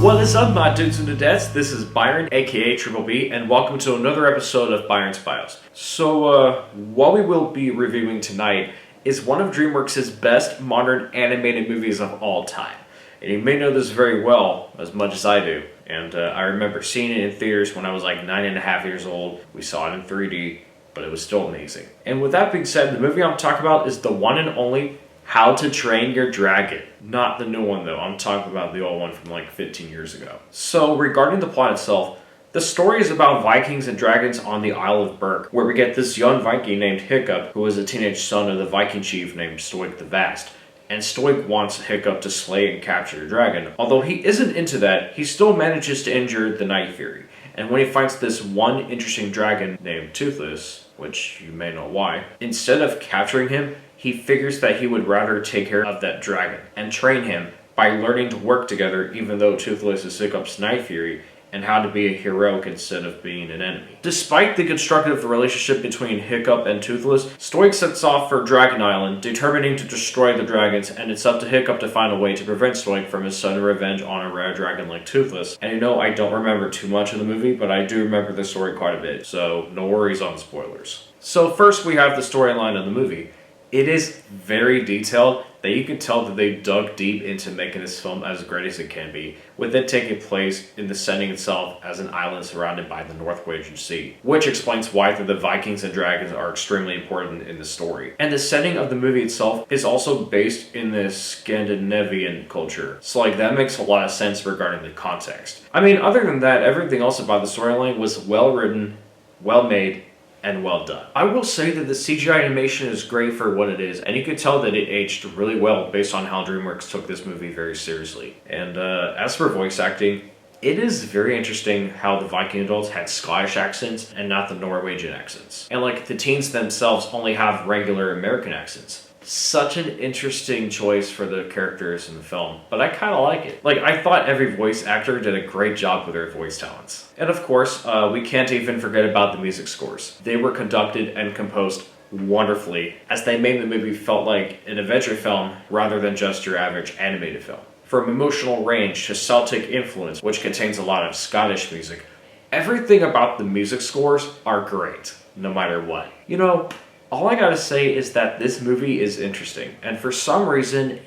What is up, my dudes and dudettes? This is Byron, aka Triple B, and welcome to another episode of Byron's Bios. So, what we will be reviewing tonight is one of DreamWorks' best modern animated movies of all time. And you may know this very well, as much as I do. And I remember seeing it in theaters when I was like 9.5 years old. We saw it in 3D, but it was still amazing. And with that being said, the movie I'm talking about is the one and only How to Train Your Dragon. Not the new one though, I'm talking about the old one from like 15 years ago. So regarding the plot itself, the story is about Vikings and dragons on the Isle of Berk, where we get this young Viking named Hiccup, who is a teenage son of the Viking chief named Stoik the Vast. And Stoik wants Hiccup to slay and capture the dragon. Although he isn't into that, he still manages to injure the Night Fury. And when he fights this one interesting dragon named Toothless, which you may know why, instead of capturing him, he figures that he would rather take care of that dragon and train him by learning to work together, even though Toothless is Hiccup's Night Fury, and how to be a heroic instead of being an enemy. Despite the constructive relationship between Hiccup and Toothless, Stoik sets off for Dragon Island, determining to destroy the dragons, and it's up to Hiccup to find a way to prevent Stoik from his sudden revenge on a rare dragon like Toothless. And you know, I don't remember too much of the movie, but I do remember the story quite a bit, so no worries on spoilers. So first we have the storyline of the movie. It is very detailed, that you can tell that they dug deep into making this film as great as it can be, with it taking place in the setting itself as an island surrounded by the Norwegian Sea, which explains why the Vikings and dragons are extremely important in the story. And the setting of the movie itself is also based in the Scandinavian culture, so like that makes a lot of sense regarding the context. I mean, other than that, everything else about the storyline was well written, well made, and well done. I will say that the CGI animation is great for what it is, and you could tell that it aged really well based on how DreamWorks took this movie very seriously. And as for voice acting, it is very interesting how the Viking adults had Scottish accents and not the Norwegian accents. And like the teens themselves only have regular American accents. Such an interesting choice for the characters in the film, but I kind of like it. Like, I thought every voice actor did a great job with their voice talents. And of course, we can't even forget about the music scores. They were conducted and composed wonderfully, as they made the movie felt like an adventure film rather than just your average animated film. From emotional range to Celtic influence, which contains a lot of Scottish music, everything about the music scores are great, no matter what. You know, all I gotta say is that this movie is interesting, and for some reason,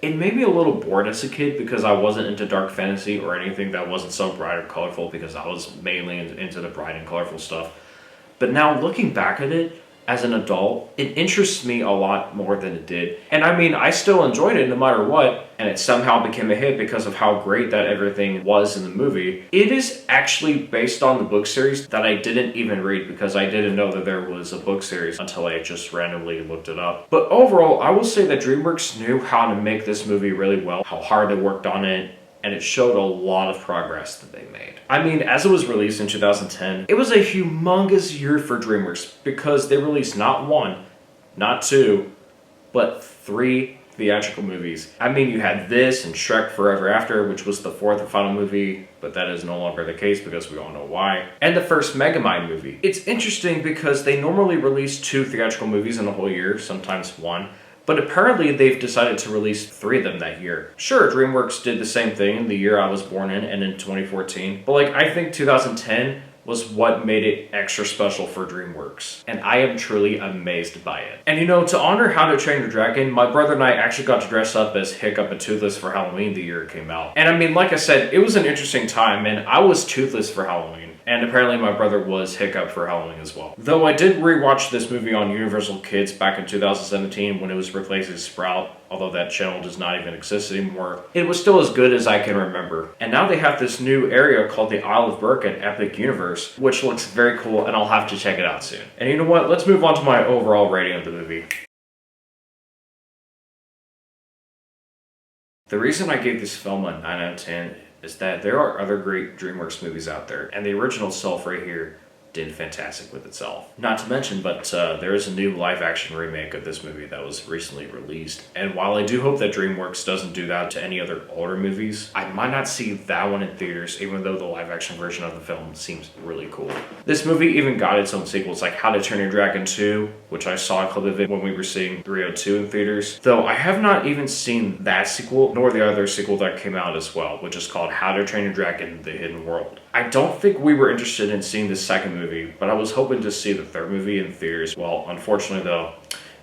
it made me a little bored as a kid because I wasn't into dark fantasy or anything that wasn't so bright or colorful, because I was mainly into the bright and colorful stuff. But now looking back at it, as an adult, it interests me a lot more than it did. And I mean, I still enjoyed it no matter what, and it somehow became a hit because of how great that everything was in the movie. It is actually based on the book series that I didn't even read because I didn't know that there was a book series until I just randomly looked it up. But overall, I will say that DreamWorks knew how to make this movie really well, how hard they worked on it, and it showed a lot of progress that they made. I mean, as it was released in 2010, it was a humongous year for DreamWorks because they released not one, not two, but 3 theatrical movies. I mean, you had this and Shrek Forever After, which was the 4th and final movie, but that is no longer the case because we all know why. And the first Megamind movie. It's interesting because they normally release 2 theatrical movies in a whole year, sometimes 1. But apparently they've decided to release 3 of them that year. Sure, DreamWorks did the same thing the year I was born in and in 2014. But like, I think 2010 was what made it extra special for DreamWorks. And I am truly amazed by it. And you know, to honor How to Train Your Dragon, my brother and I actually got to dress up as Hiccup and Toothless for Halloween the year it came out. And I mean, like I said, it was an interesting time, and I was Toothless for Halloween. And apparently my brother was Hiccup for Halloween as well. Though I did rewatch this movie on Universal Kids back in 2017 when it was replacing Sprout, although that channel does not even exist anymore. It was still as good as I can remember. And now they have this new area called the Isle of Berk at Epic Universe, which looks very cool, and I'll have to check it out soon. And you know what? Let's move on to my overall rating of the movie. The reason I gave this film a 9 out of 10 is that there are other great DreamWorks movies out there, and the original itself right here did fantastic with itself. Not to mention, but there is a new live-action remake of this movie that was recently released, and while I do hope that DreamWorks doesn't do that to any other older movies, I might not see that one in theaters, even though the live-action version of the film seems really cool. This movie even got its own sequels, like How to Train Your Dragon 2, which I saw a clip of it when we were seeing 302 in theaters, though I have not even seen that sequel, nor the other sequel that came out as well, which is called How to Train Your Dragon: The Hidden World. I don't think we were interested in seeing the second movie, but I was hoping to see the third movie in theaters. Well, unfortunately though,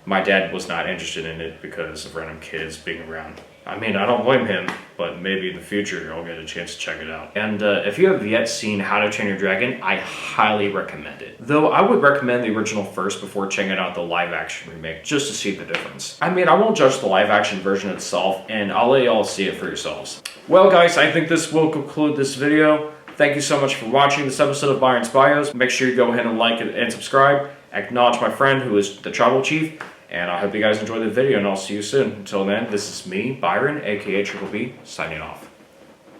my dad was not interested in it because of random kids being around. I mean, I don't blame him, but maybe in the future I'll get a chance to check it out. And if you have yet seen How to Train Your Dragon, I highly recommend it. Though I would recommend the original first before checking out the live-action remake, just to see the difference. I mean, I won't judge the live-action version itself, and I'll let y'all see it for yourselves. Well guys, I think this will conclude this video. Thank you so much for watching this episode of Byron's Bios. Make sure you go ahead and like it and subscribe. Acknowledge my friend who is the Tribal Chief. And I hope you guys enjoyed the video, and I'll see you soon. Until then, this is me, Byron, aka Triple B, signing off.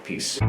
Peace.